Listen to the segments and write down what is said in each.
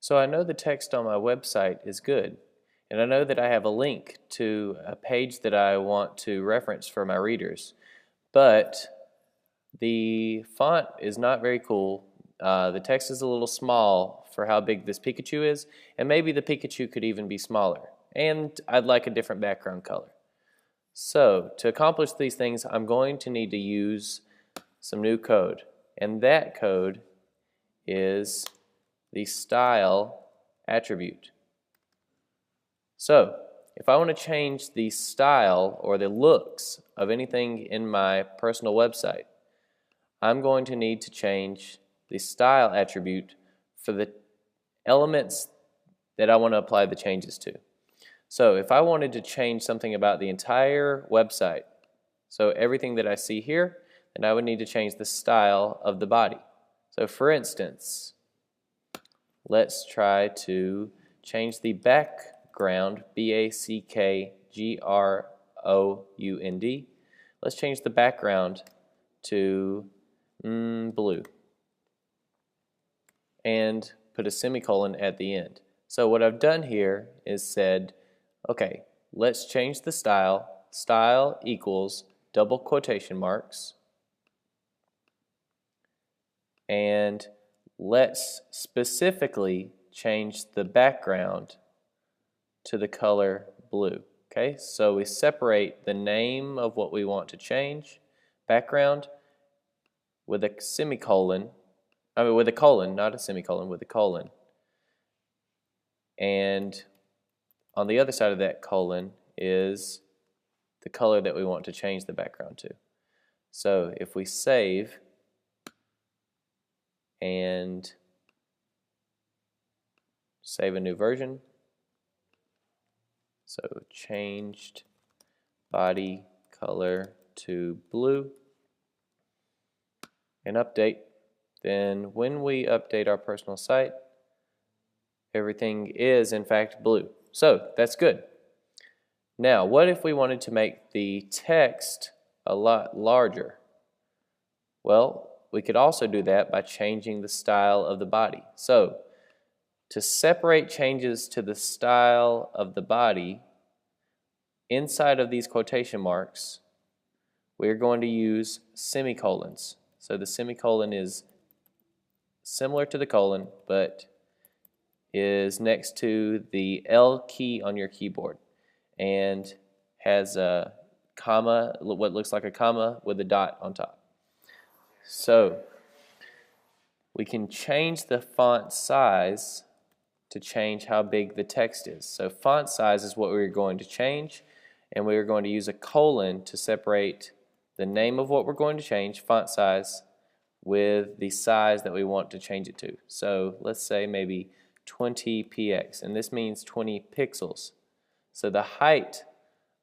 So I know the text on my website is good, and I know that I have a link to a page that I want to reference for my readers, but the font is not very cool. The text is a little small for how big this Pikachu is, and maybe the Pikachu could even be smaller. And I'd like a different background color. So to accomplish these things, I'm going to need to use some new code, and that code is the style attribute. So if I want to change the style or the looks of anything in my personal website, I'm going to need to change the style attribute for the elements that I want to apply the changes to. So if I wanted to change something about the entire website, so everything that I see here, then I would need to change the style of the body. So for instance, let's try to change the background, B-A-C-K-G-R-O-U-N-D. Let's change the background to blue and put a semicolon at the end. So what I've done here is said, okay, let's change the style. Style equals double quotation marks, and let's specifically change the background to the color blue. Okay, so we separate the name of what we want to change, background, with a semicolon, with a colon, not a semicolon, with a colon. And on the other side of that colon is the color that we want to change the background to. So if we save and save a new version, so changed body color to blue, and update, then when we update our personal site, everything is in fact blue. So that's good. Now, what if we wanted to make the text a lot larger? Well, we could also do that by changing the style of the body. So, to separate changes to the style of the body inside of these quotation marks, we're going to use semicolons. So the semicolon is similar to the colon, but is next to the L key on your keyboard and has a comma, what looks like a comma with a dot on top. So we can change the font size to change how big the text is. So font size is what we're going to change, and we're going to use a colon to separate the name of what we're going to change, font size, with the size that we want to change it to. So let's say maybe 20 px, and this means 20 pixels. So the height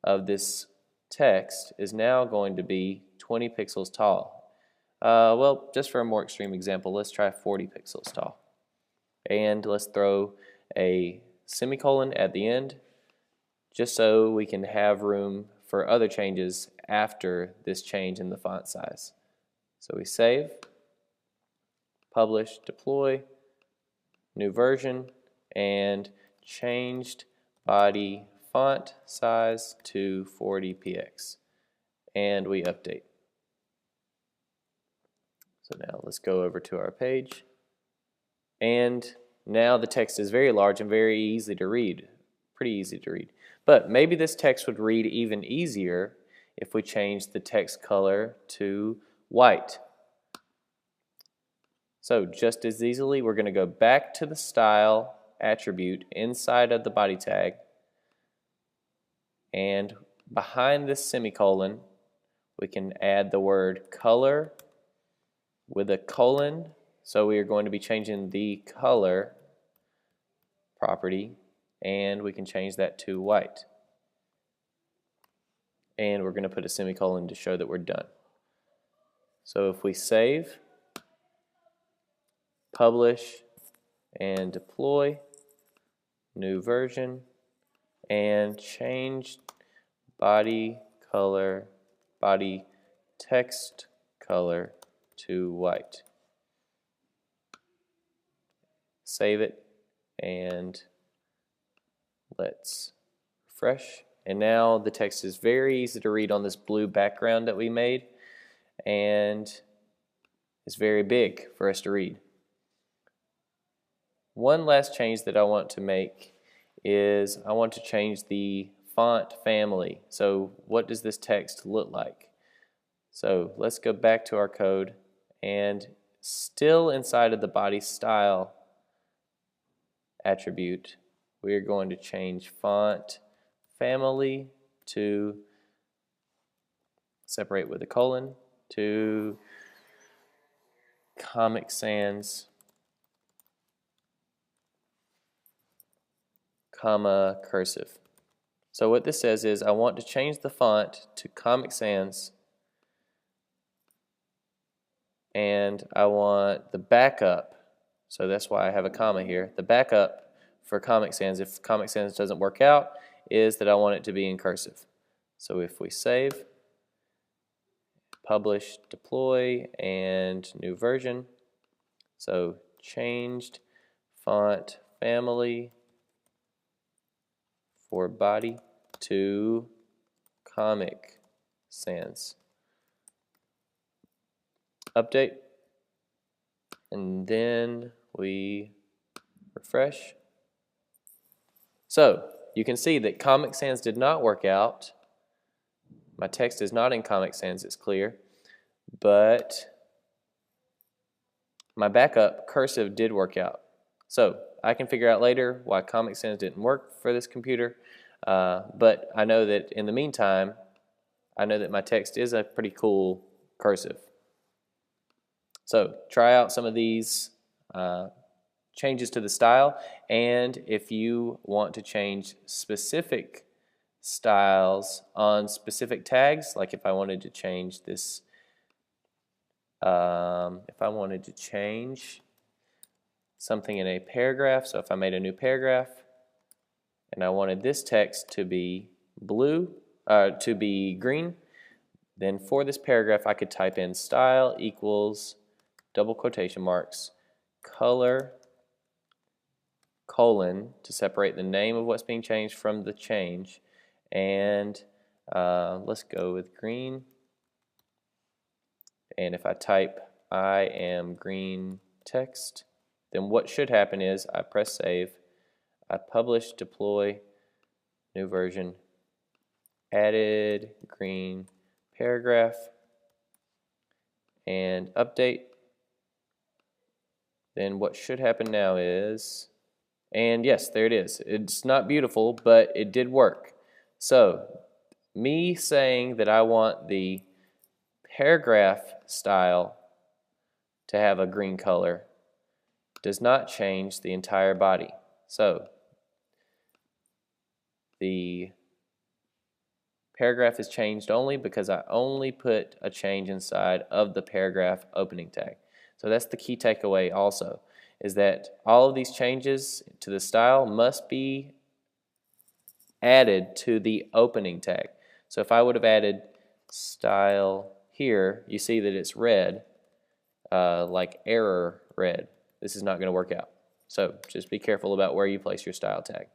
of this text is now going to be 20 pixels tall. Well, just for a more extreme example, let's try 40 pixels tall. And let's throw a semicolon at the end, just so we can have room for other changes after this change in the font size. So we save, publish, deploy, new version, and changed body font size to 40 px. And we update. So now let's go over to our page. And now the text is very large and very easy to read. Pretty easy to read. But maybe this text would read even easier if we change the text color to white. So just as easily, we're going to go back to the style attribute inside of the body tag, and behind this semicolon we can add the word color with a colon. So we are going to be changing the color property, and we can change that to white. And we're going to put a semicolon to show that we're done. So if we save, publish, and deploy, new version, and change body color, body text color to white. Save it and let's refresh. And now the text is very easy to read on this blue background that we made, and it's very big for us to read. One last change that I want to make is I want to change the font family. So what does this text look like? So let's go back to our code, and still inside of the body style attribute, we are going to change font family to, separate with a colon, to Comic Sans, comma, cursive. So what this says is I want to change the font to Comic Sans, and I want the backup, so that's why I have a comma here, the backup for Comic Sans, if Comic Sans doesn't work out, is that I want it to be in cursive. So if we save, publish, deploy, and new version, so changed font family for body to Comic Sans. Update, and then we refresh. So you can see that Comic Sans did not work out. My text is not in Comic Sans, it's clear, but my backup cursive did work out. So I can figure out later why Comic Sans didn't work for this computer, but I know that in the meantime, I know that my text is a pretty cool cursive. So try out some of these changes to the style, and if you want to change specific styles on specific tags, like if I wanted to change this, if I wanted to change something in a paragraph, so if I made a new paragraph and I wanted this text to be blue, to be green, then for this paragraph I could type in style equals double quotation marks color colon to separate the name of what's being changed from the change, and let's go with green, and if I type I am green text, then what should happen is I press save, I publish, deploy, new version, added green paragraph, and update. Then what should happen now is, and yes, there it is. It's not beautiful, but it did work. So me saying that I want the paragraph style to have a green color does not change the entire body. So the paragraph is changed only because I only put a change inside of the paragraph opening tag. So that's the key takeaway also, is that all of these changes to the style must be added to the opening tag. So if I would have added style here, you see that it's red, like error red. This is not going to work out. So just be careful about where you place your style tag.